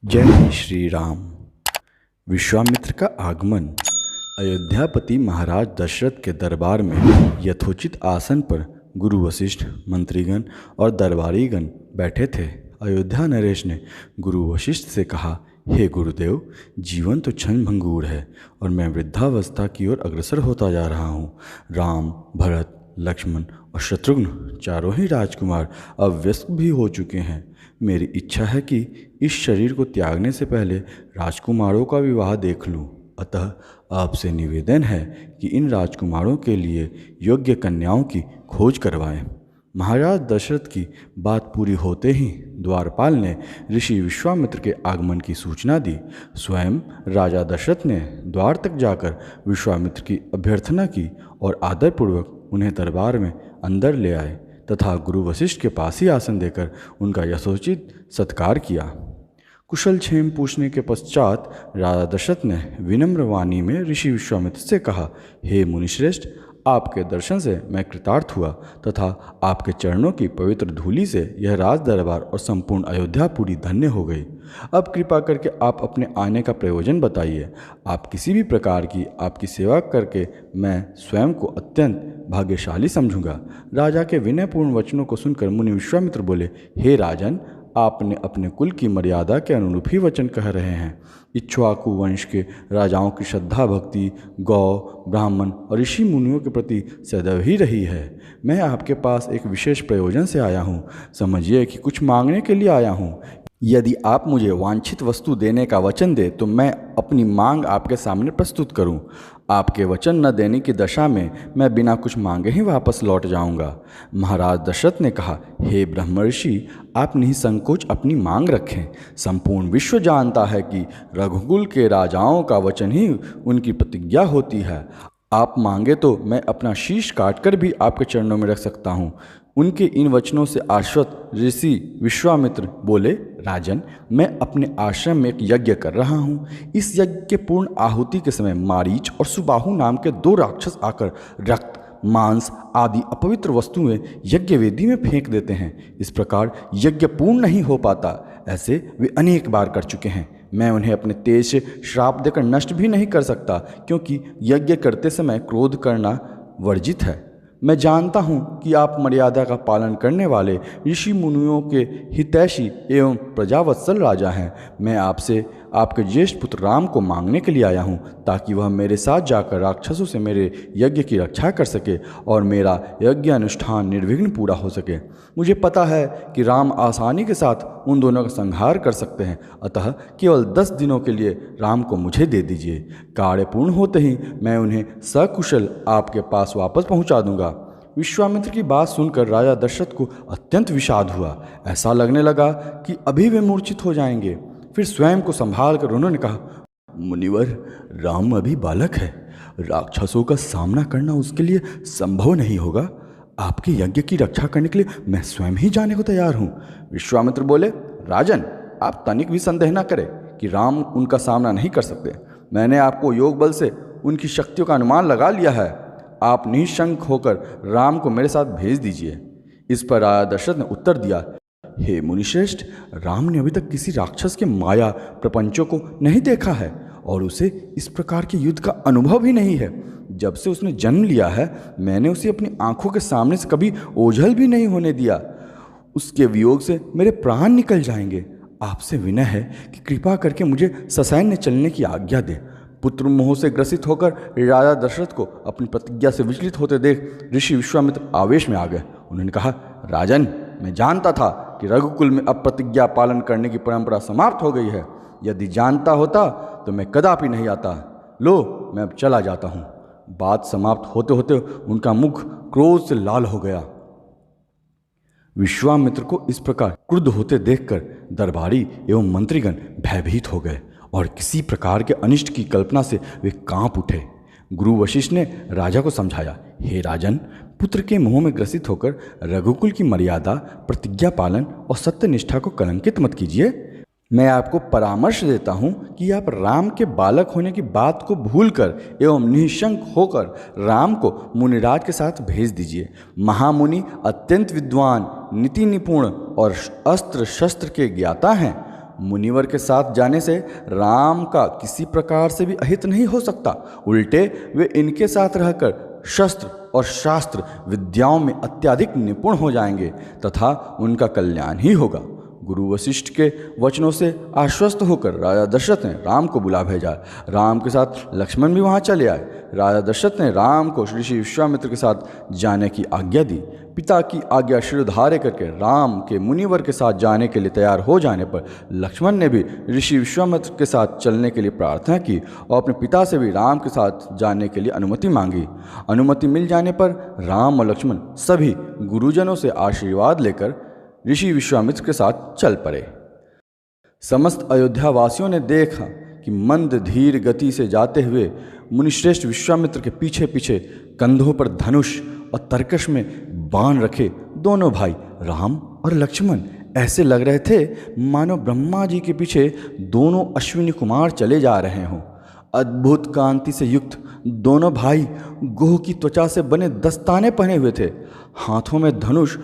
जय श्री राम। विश्वामित्र का आगमन। अयोध्यापति महाराज दशरथ के दरबार में यथोचित आसन पर गुरु वशिष्ठ, मंत्रीगण और दरबारीगण बैठे थे। अयोध्या नरेश ने गुरु वशिष्ठ से कहा, हे गुरुदेव, जीवन तो क्षण भंगुर है और मैं वृद्धावस्था की ओर अग्रसर होता जा रहा हूँ। राम, भरत, लक्ष्मण और शत्रुघ्न चारों ही राजकुमार अब वयस्क भी हो चुके हैं। मेरी इच्छा है कि इस शरीर को त्यागने से पहले राजकुमारों का विवाह देख लूं। अतः आपसे निवेदन है कि इन राजकुमारों के लिए योग्य कन्याओं की खोज करवाएं। महाराज दशरथ की बात पूरी होते ही द्वारपाल ने ऋषि विश्वामित्र के आगमन की सूचना दी। स्वयं राजा दशरथ ने द्वार तक जाकर विश्वामित्र की अभ्यर्थना की और आदरपूर्वक उन्हें दरबार में अंदर ले आए तथा गुरु वशिष्ठ के पास ही आसन देकर उनका यथोचित सत्कार किया। कुशल क्षेम पूछने के पश्चात राजा दशरथ ने विनम्र वाणी में ऋषि विश्वामित्र से कहा, हे मुनिश्रेष्ठ, आपके दर्शन से मैं कृतार्थ हुआ तथा आपके चरणों की पवित्र धूलि से यह राज दरबार और संपूर्ण अयोध्या पूरी धन्य हो गई। अब कृपा करके आप अपने आने का प्रयोजन बताइए। आप किसी भी प्रकार की आपकी सेवा करके मैं स्वयं को अत्यंत भाग्यशाली समझूंगा। राजा के विनयपूर्ण वचनों को सुनकर मुनि विश्वामित्र बोले, हे राजन, आपने अपने कुल की मर्यादा के अनुरूप ही वचन कह रहे हैं। इक्ष्वाकु वंश के राजाओं की श्रद्धा भक्ति गौ, ब्राह्मण और ऋषि मुनियों के प्रति सदैव ही रही है। मैं आपके पास एक विशेष प्रयोजन से आया हूँ। समझिए कि कुछ मांगने के लिए आया हूँ। यदि आप मुझे वांछित वस्तु देने का वचन दें तो मैं अपनी मांग आपके सामने प्रस्तुत करूं। आपके वचन न देने की दशा में मैं बिना कुछ मांगे ही वापस लौट जाऊंगा। महाराज दशरथ ने कहा, हे ब्रह्मर्षि, आप निसंकोच अपनी मांग रखें। संपूर्ण विश्व जानता है कि रघुकुल के राजाओं का वचन ही उनकी प्रतिज्ञा होती है। आप मांगे तो मैं अपना शीश काटकर भी आपके चरणों में रख सकता हूँ। उनके इन वचनों से आश्वस्त ऋषि विश्वामित्र बोले, राजन, मैं अपने आश्रम में एक यज्ञ कर रहा हूँ। इस यज्ञ के पूर्ण आहुति के समय मारीच और सुबाहु नाम के दो राक्षस आकर रक्त, मांस आदि अपवित्र वस्तुएं यज्ञ वेदी में फेंक देते हैं। इस प्रकार यज्ञ पूर्ण नहीं हो पाता। ऐसे वे अनेक बार कर चुके हैं। मैं उन्हें अपने तेज से श्राप देकर नष्ट भी नहीं कर सकता, क्योंकि यज्ञ करते समय क्रोध करना वर्जित है। मैं जानता हूँ कि आप मर्यादा का पालन करने वाले ऋषि मुनियों के हितैषी एवं प्रजावत्सल राजा हैं। मैं आपसे आपके ज्येष्ठ पुत्र राम को मांगने के लिए आया हूँ, ताकि वह मेरे साथ जाकर राक्षसों से मेरे यज्ञ की रक्षा कर सके और मेरा यज्ञ अनुष्ठान निर्विघ्न पूरा हो सके। मुझे पता है कि राम आसानी के साथ उन दोनों का संहार कर सकते हैं, अतः केवल 10 दिनों के लिए राम को मुझे दे दीजिए। कार्य पूर्ण होते ही मैं उन्हें सकुशल आपके पास वापस पहुँचा दूंगा। विश्वामित्र की बात सुनकर राजा दशरथ को अत्यंत विषाद हुआ। ऐसा लगने लगा कि अभी वे मूर्छित हो जाएंगे। फिर स्वयं को संभाल कर उन्होंने कहा, मुनिवर, राम अभी बालक है। राक्षसों का सामना करना उसके लिए संभव नहीं होगा। आपके यज्ञ की रक्षा करने के लिए मैं स्वयं ही जाने को तैयार हूँ। विश्वामित्र बोले, राजन, आप तनिक भी संदेह न करें कि राम उनका सामना नहीं कर सकते। मैंने आपको योग बल से उनकी शक्तियों का अनुमान लगा लिया है। आप निशंक होकर राम को मेरे साथ भेज दीजिए। इस पर राजा दशरथ ने उत्तर दिया, हे मुनिश्रेष्ठ, राम ने अभी तक किसी राक्षस के माया प्रपंचों को नहीं देखा है और उसे इस प्रकार के युद्ध का अनुभव ही नहीं है। जब से उसने जन्म लिया है, मैंने उसे अपनी आंखों के सामने से कभी ओझल भी नहीं होने दिया। उसके वियोग से मेरे प्राण निकल जाएंगे। आपसे विनय है कि कृपा करके मुझे ससैन्य चलने की आज्ञा दे। पुत्र मोह से ग्रसित होकर राजा दशरथ को अपनी प्रतिज्ञा से विचलित होते देख ऋषि विश्वामित्र आवेश में आ गए। उन्होंने कहा, राजन, मैं जानता था कि रघुकुल में अब प्रतिज्ञा पालन करने की परंपरा समाप्त हो गई है। यदि जानता होता तो मैं कदापि नहीं आता। लो, मैं अब चला जाता हूँ। बात समाप्त होते होते उनका मुख क्रोध से लाल हो गया। विश्वामित्र को इस प्रकार क्रुद्ध होते देखकर दरबारी एवं मंत्रीगण भयभीत हो गए और किसी प्रकार के अनिष्ट की कल्पना से वे कांप उठे। गुरु वशिष्ठ ने राजा को समझाया, हे राजन, पुत्र के मोह में ग्रसित होकर रघुकुल की मर्यादा, प्रतिज्ञा पालन और सत्यनिष्ठा को कलंकित मत कीजिए। मैं आपको परामर्श देता हूँ कि आप राम के बालक होने की बात को भूलकर एवं निशंक होकर राम को मुनिराज के साथ भेज दीजिए। महामुनि अत्यंत विद्वान, नीति निपुण और अस्त्र शस्त्र के ज्ञाता हैं। मुनिवर के साथ जाने से राम का किसी प्रकार से भी अहित नहीं हो सकता, उल्टे वे इनके साथ रहकर शस्त्र और शास्त्र विद्याओं में अत्यधिक निपुण हो जाएंगे तथा उनका कल्याण ही होगा। गुरु वशिष्ठ के वचनों से आश्वस्त होकर राजा दशरथ ने राम को बुला भेजा। राम के साथ लक्ष्मण भी वहां चले आए। राजा दशरथ ने राम को ऋषि विश्वामित्र के साथ जाने की आज्ञा दी। पिता की आज्ञा शिरोधार्य करके राम के मुनिवर के साथ जाने के लिए तैयार हो जाने पर लक्ष्मण ने भी ऋषि विश्वामित्र के साथ चलने के लिए प्रार्थना की और अपने पिता से भी राम के साथ जाने के लिए अनुमति मांगी। अनुमति मिल जाने पर राम और लक्ष्मण सभी गुरुजनों से आशीर्वाद लेकर ऋषि विश्वामित्र के साथ चल पड़े। समस्त अयोध्या वासियों ने देखा कि मंद धीर गति से जाते हुए मुनिश्रेष्ठ विश्वामित्र के पीछे पीछे कंधों पर धनुष और तरकश में बाण रखे दोनों भाई राम और लक्ष्मण ऐसे लग रहे थे मानो ब्रह्मा जी के पीछे दोनों अश्विनी कुमार चले जा रहे हों। अद्भुत कांति से युक्त दोनों भाई गोह की त्वचा से बने दस्ताने पहने हुए थे। हाथों में धनुष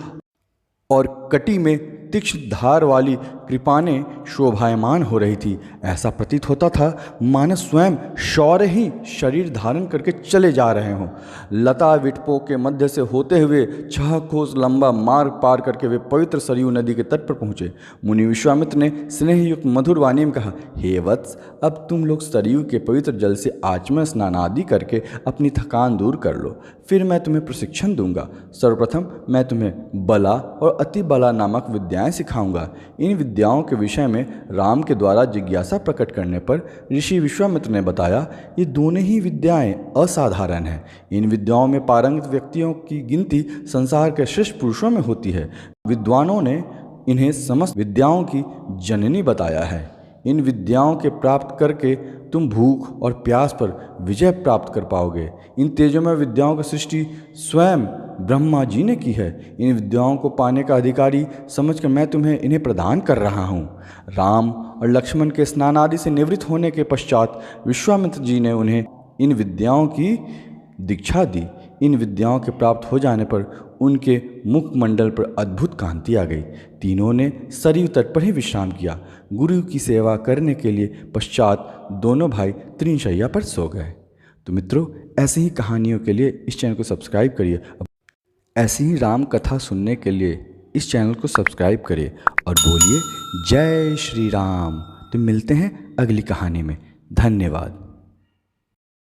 और कटी में तीक्ष्ण धार वाली कृपानें शोभायमान हो रही थी। ऐसा प्रतीत होता था मानो स्वयं शौर्य ही शरीर धारण करके चले जा रहे हों। लता विटपों के मध्य से होते हुए 6 कोस लंबा मार्ग पार करके वे पवित्र सरयू नदी के तट पर पहुँचे। मुनि विश्वामित्र ने स्नेहयुक्त मधुर वाणी में कहा, हे वत्स, अब तुम लोग सरयू के पवित्र जल से आचमन स्नान आदि करके अपनी थकान दूर कर लो, फिर मैं तुम्हें प्रशिक्षण दूंगा। सर्वप्रथम मैं तुम्हें बला और अति बला नामक विद्याएं सिखाऊंगा। इन विद्याओं के विषय में राम के द्वारा जिज्ञासा प्रकट करने पर ऋषि विश्वामित्र ने बताया, ये दोनों ही विद्याएं असाधारण हैं। इन विद्याओं में पारंगत व्यक्तियों की गिनती संसार के श्रेष्ठ पुरुषों में होती है। विद्वानों ने इन्हें समस्त विद्याओं की जननी बताया है। इन विद्याओं के प्राप्त करके तुम भूख और प्यास पर विजय प्राप्त कर पाओगे। इन तेजोमय विद्याओं की सृष्टि स्वयं ब्रह्मा जी ने की है। इन विद्याओं को पाने का अधिकारी समझकर मैं तुम्हें इन्हें प्रदान कर रहा हूँ। राम और लक्ष्मण के स्नान आदि से निवृत्त होने के पश्चात विश्वामित्र जी ने उन्हें इन विद्याओं की दीक्षा दी। इन विद्याओं के प्राप्त हो जाने पर उनके मुखमंडल पर अद्भुत कांति आ गई। तीनों ने सरयू तट पर ही विश्राम किया। गुरु की सेवा करने के लिए पश्चात दोनों भाई तृणशैया पर सो गए। तो मित्रों, ऐसी ही कहानियों के लिए इस चैनल को सब्सक्राइब करिए। ऐसी ही राम कथा सुनने के लिए इस चैनल को सब्सक्राइब करिए और बोलिए जय श्री राम। तो मिलते हैं अगली कहानी में। धन्यवाद।